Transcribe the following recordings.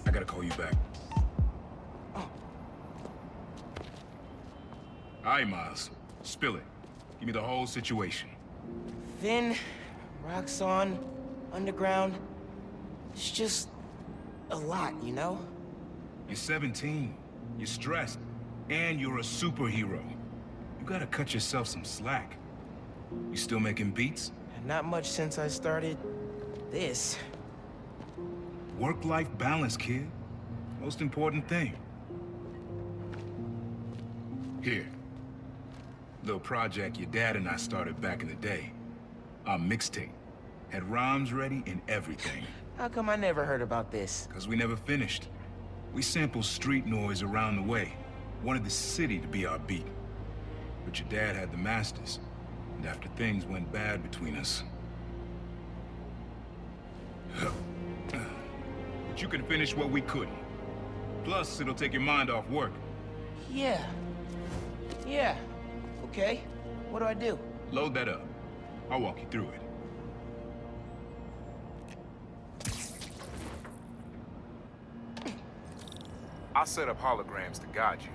I gotta call you back. Oh. All right, Miles. Spill it. Give me the whole situation. Finn, Roxxon, underground. It's just a lot, you know? You're 17. You're stressed. And you're a superhero. You gotta cut yourself some slack. You still making beats? Not much since I started this. Work-life balance, kid. Most important thing. Here. Little project your dad and I started back in the day. Our mixtape. Had rhymes ready and everything. How come I never heard about this? Cause we never finished. We sampled street noise around the way. Wanted the city to be our beat. But your dad had the masters. And after things went bad between us... But you can finish what we couldn't. Plus, it'll take your mind off work. Yeah. Yeah. Okay. What do I do? Load that up. I'll walk you through it. I'll set up holograms to guide you.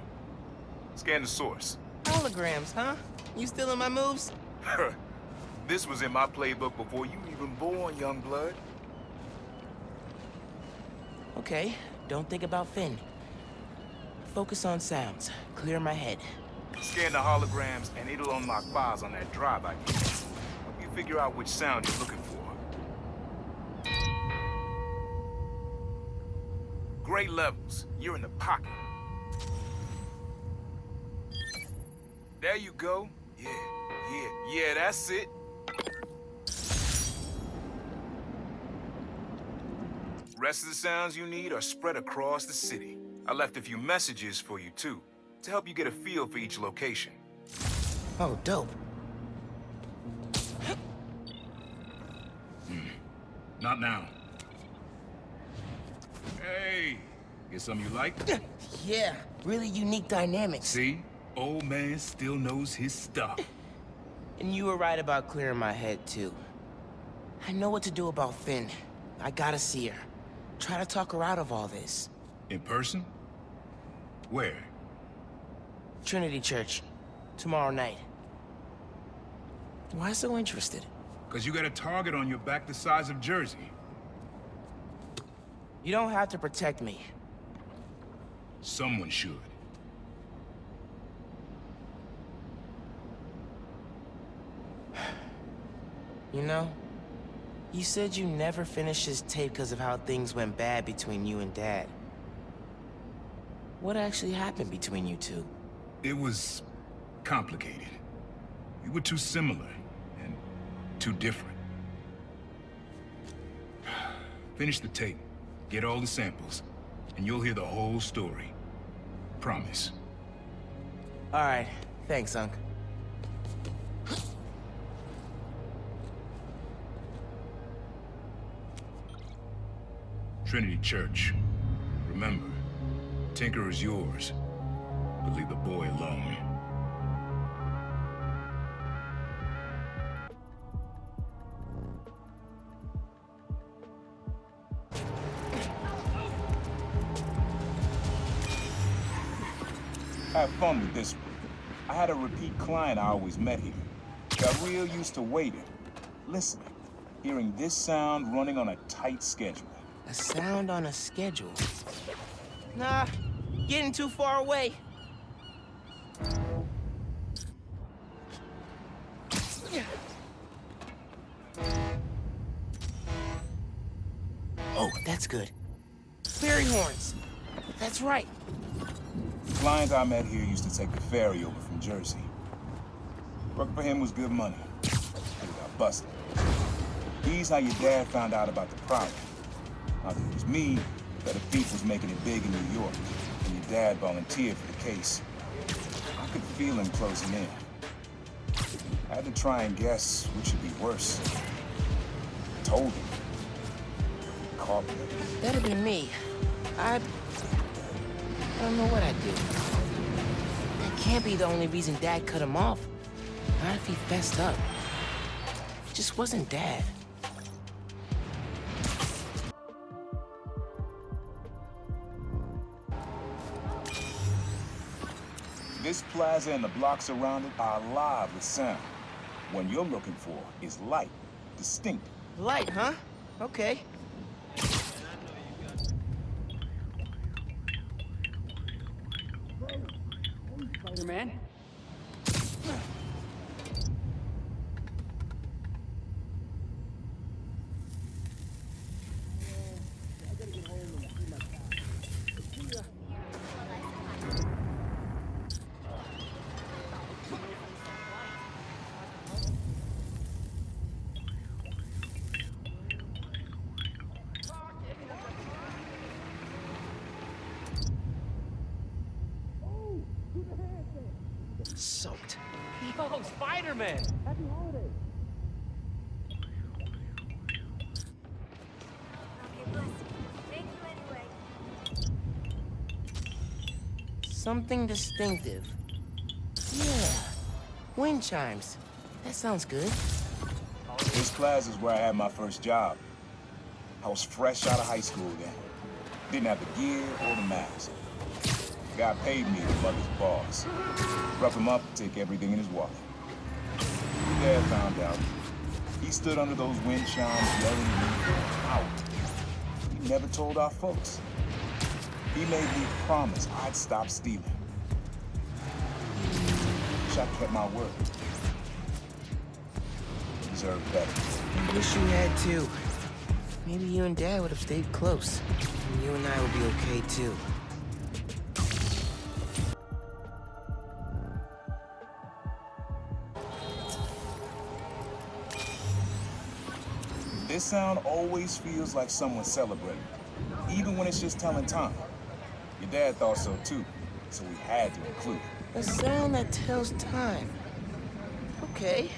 Scan the source. Holograms, huh? You stealing my moves? This was in my playbook before you were even born, young blood. Okay, don't think about Finn. Focus on sounds. Clear my head. Scan the holograms, and it'll unlock files on that drive I gave you. Help you figure out which sound you're looking for. Great levels. You're in the pocket. There you go. Yeah, that's it. Rest of the sounds you need are spread across the city. I left a few messages for you, too, to help you get a feel for each location. Oh, dope. Not now. Hey, get something you like? Yeah, really unique dynamics. See? Old man still knows his stuff. And you were right about clearing my head, too. I know what to do about Finn. I gotta see her. Try to talk her out of all this. In person? Where? Trinity Church. Tomorrow night. Why so interested? Because you got a target on your back the size of Jersey. You don't have to protect me. Someone should. You know, you said you never finished this tape because of how things went bad between you and Dad. What actually happened between you two? It was complicated. We were too similar and too different. Finish the tape, get all the samples, and you'll hear the whole story. Promise. All right, thanks, Unc. Trinity Church. Remember, Tinker is yours, but leave the boy alone. Have fun with this one. I had a repeat client I always met here. Got real used to waiting, listening, hearing this sound running on a tight schedule. A sound on a schedule. Nah, getting too far away. Oh, that's good. Fairy horns. That's right. The client I met here used to take the ferry over from Jersey. Working for him was good money. He got busted. He's how your dad found out about the problem. Not that it was me, but the thief was making it big in New York, and your dad volunteered for the case. I could feel him closing in. I had to try and guess which would be worse. I told him. Caught me. That'd be me. I don't know what I'd do. That can't be the only reason Dad cut him off. Not if he fessed up. It just wasn't Dad. This plaza and the blocks around it are alive with sound. What you're looking for is light, distinct. Light, huh? Okay. Spider-Man? Soaked. Yo, Spider-Man! Happy holidays! Okay, bless you. Thank you anyway. Something distinctive. Yeah. Wind chimes. That sounds good. This plaza is where I had my first job. I was fresh out of high school then. Didn't have the gear or the mask. The guy paid me to bug his boss. Rough him up, take everything in his wallet. Your dad found out. He stood under those wind chimes yelling at me for an hour. He never told our folks. He made me promise I'd stop stealing. Wish I kept my word. Deserve better. I wish you had too. Maybe you and Dad would have stayed close. And you and I would be okay too. This sound always feels like someone's celebrating, even when it's just telling time. Your dad thought so too, so we had to include it. A sound that tells time. Okay.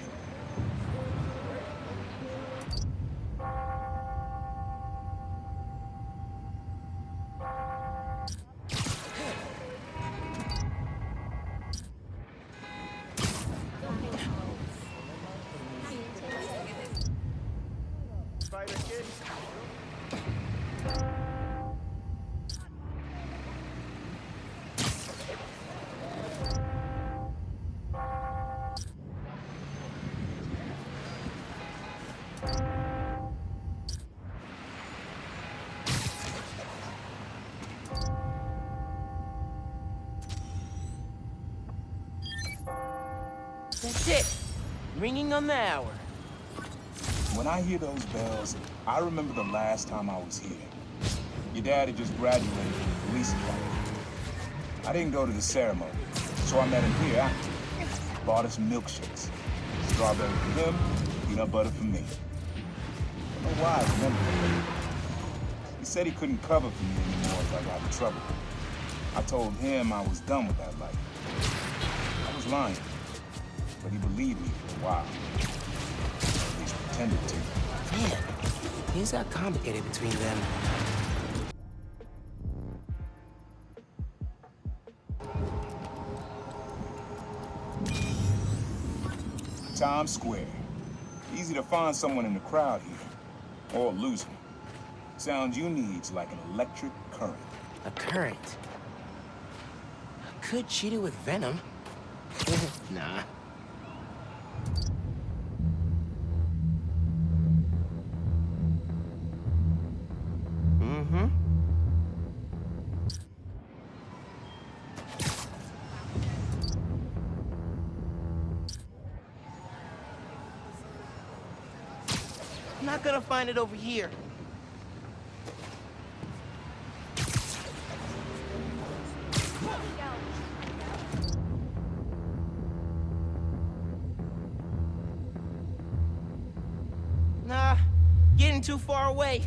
That's it. Ringing on the hour. When I hear those bells, I remember the last time I was here. Your dad had just graduated from the police academy. I didn't go to the ceremony, so I met him here after. Bought us milkshakes. Strawberry for him, peanut butter for me. I don't know why I remember that. He said he couldn't cover for me anymore if I got in trouble. I told him I was done with that life. I was lying, but he believed me for a while. Or at least pretended to. Man, things got complicated between them. Times Square. Easy to find someone in the crowd here, or lose them. Sound you need's like an electric current. A current. I could cheat it with venom. Nah. Mm-hmm. I'm not gonna find it over here. Nah, getting too far away.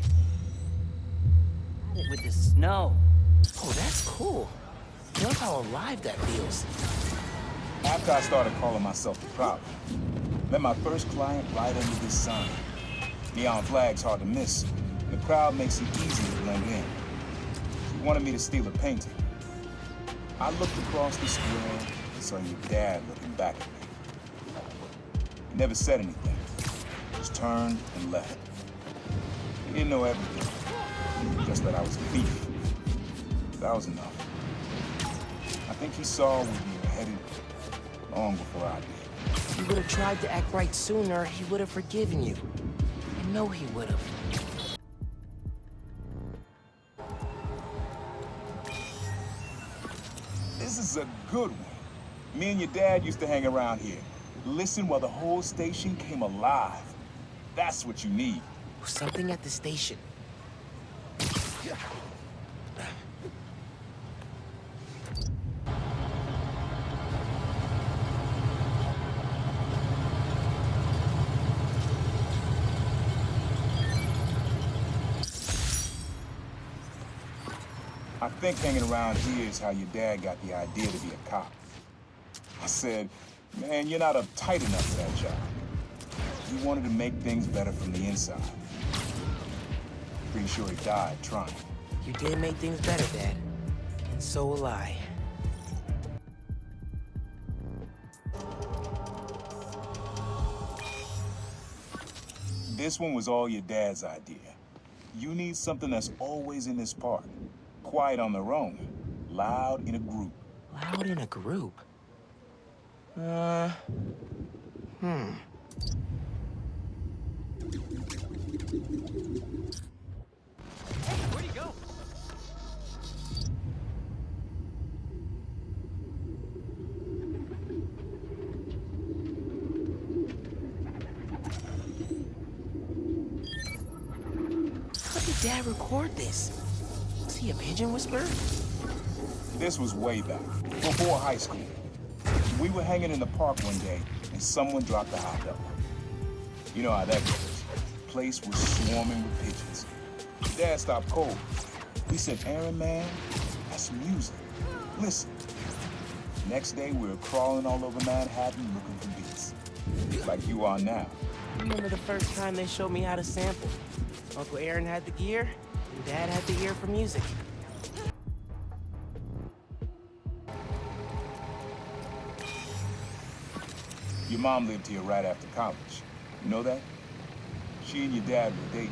With the snow. Oh, that's cool. Love how alive that feels. After I started calling myself the problem, met my first client right under this sign. Neon flag's hard to miss. The crowd makes it easy to blend in. She wanted me to steal a painting. I looked across the square and saw your dad looking back at me. He never said anything, just turned and left. He didn't know everything, just that I was a thief. That was enough. I think he saw we were beheaded long before I did. If you would have tried to act right sooner, he would have forgiven you. I know he would have. This is a good one. Me and your dad used to hang around here. Listen while the whole station came alive. That's what you need. Something at the station. I think hanging around here is how your dad got the idea to be a cop. I said, man, you're not uptight enough for that job. He wanted to make things better from the inside. Pretty sure he died trying. You did make things better, Dad. And so will I. This one was all your dad's idea. You need something that's always in this park. Quiet on their own. Loud in a group. Loud in a group? Hey, where'd he go? How did Dad record this? Was he a pigeon whisperer? This was way back, before high school. We were hanging in the park one day, and someone dropped a hot dog. You know how that goes. Place was swarming with pigeons. Dad stopped cold. He said, Aaron, man, that's music. Listen. Next day, we were crawling all over Manhattan looking for beats. Like you are now. I remember the first time they showed me how to sample. Uncle Aaron had the gear, and Dad had the ear for music. Your mom lived here right after college. You know that? She and your dad were dating.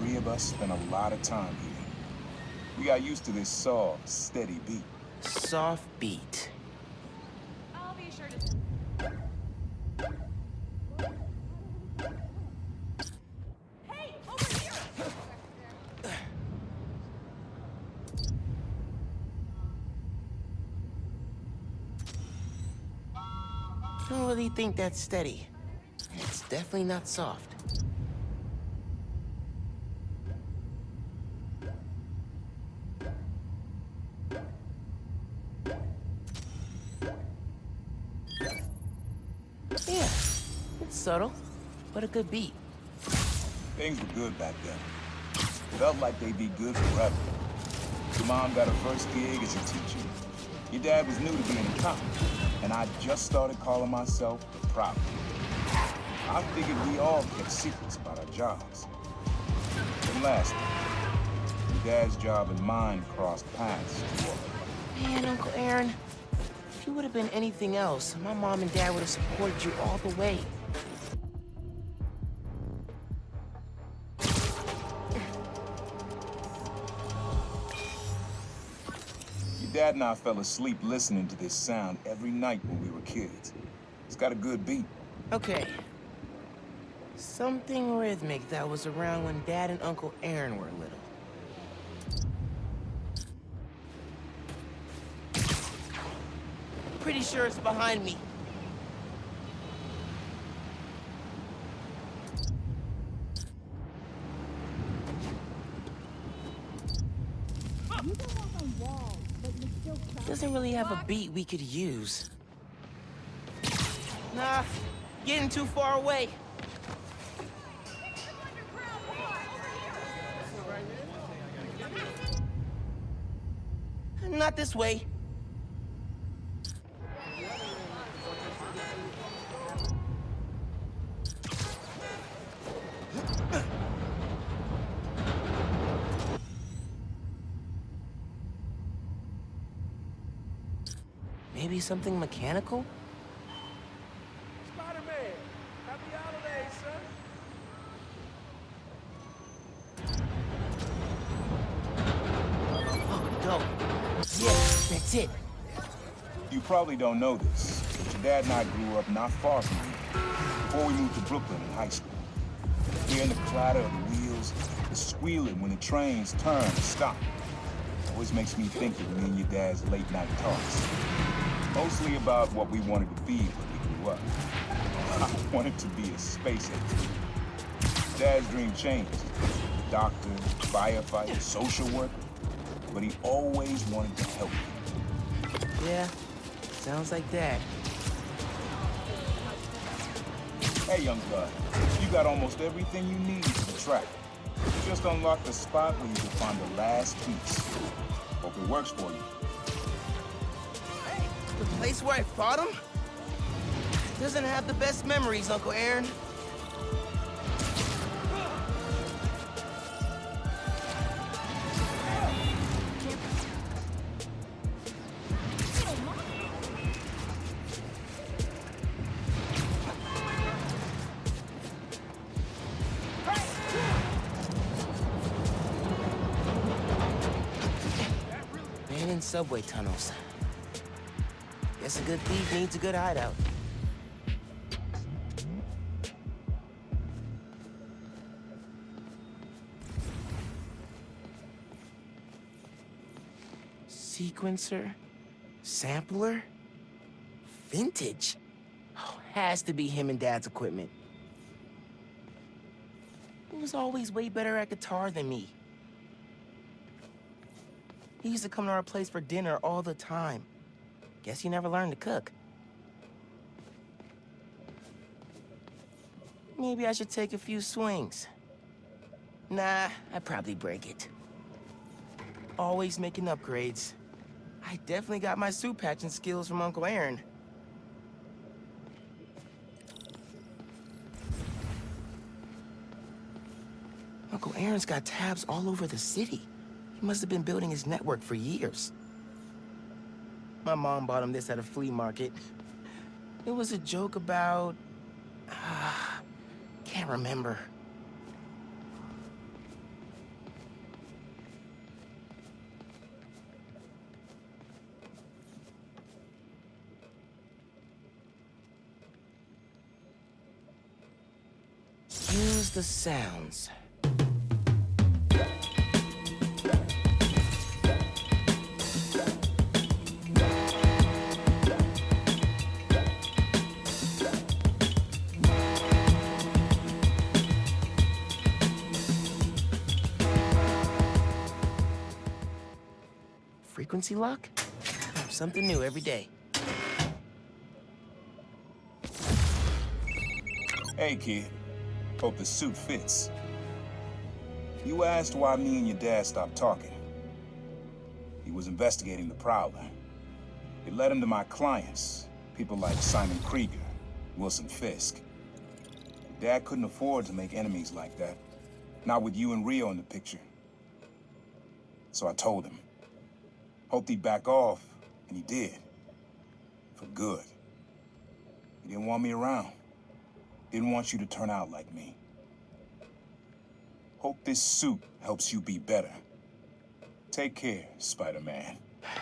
3 of us spent a lot of time here. We got used to this soft, steady beat. Soft beat. I'll be sure to... Hey, over here! I don't really think that's steady. It's definitely not soft. Yeah, it's subtle, but a good beat. Things were good back then. Felt like they'd be good forever. Your mom got her first gig as a teacher. Your dad was new to being a cop, and I just started calling myself the Prophet. I figured we all kept secrets about our jobs. And last, your dad's job and mine crossed paths too often. Man, Uncle Aaron, if you would have been anything else, my mom and Dad would have supported you all the way. Your dad and I fell asleep listening to this sound every night when we were kids. It's got a good beat. Okay. Something rhythmic that was around when Dad and Uncle Aaron were little. Pretty sure it's behind me. Doesn't really have a beat we could use. Nah, getting too far away. Not this way. Maybe something mechanical? Spider-Man, happy holidays, son. Oh, go. Yeah, that's it. You probably don't know this, but your dad and I grew up not far from here, before we moved to Brooklyn in high school. Hearing the clatter of the wheels, the squealing when the trains turn and stop, always makes me think of me and your dad's late night talks. Mostly about what we wanted to be when we grew up. I wanted to be a space agent. Dad's dream changed. Doctor, firefighter, social worker. But he always wanted to help you. Yeah, sounds like that. Hey, young blood, you got almost everything you need for the track. You just unlocked the spot where you can find the last piece. Hope it works for you. The place where I fought him doesn't have the best memories, Uncle Aaron. Abandoned subway tunnels. Guess a good thief needs a good hideout. Sequencer? Sampler? Vintage? Oh, has to be him and Dad's equipment. He was always way better at guitar than me. He used to come to our place for dinner all the time. Guess he never learned to cook. Maybe I should take a few swings. Nah, I'd probably break it. Always making upgrades. I definitely got my suit patching skills from Uncle Aaron. Uncle Aaron's got tabs all over the city. He must have been building his network for years. My mom bought him this at a flea market. It was a joke about... can't remember. Use the sounds. Frequency lock? Something new every day. Hey, kid. Hope the suit fits. You asked why me and your dad stopped talking. He was investigating the Prowler. It led him to my clients, people like Simon Krieger, Wilson Fisk. Dad couldn't afford to make enemies like that. Not with you and Rio in the picture. So I told him. Hoped he'd back off, and he did. For good. He didn't want me around. Didn't want you to turn out like me. Hope this suit helps you be better. Take care, Spider-Man.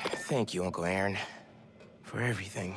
Thank you, Uncle Aaron, for everything.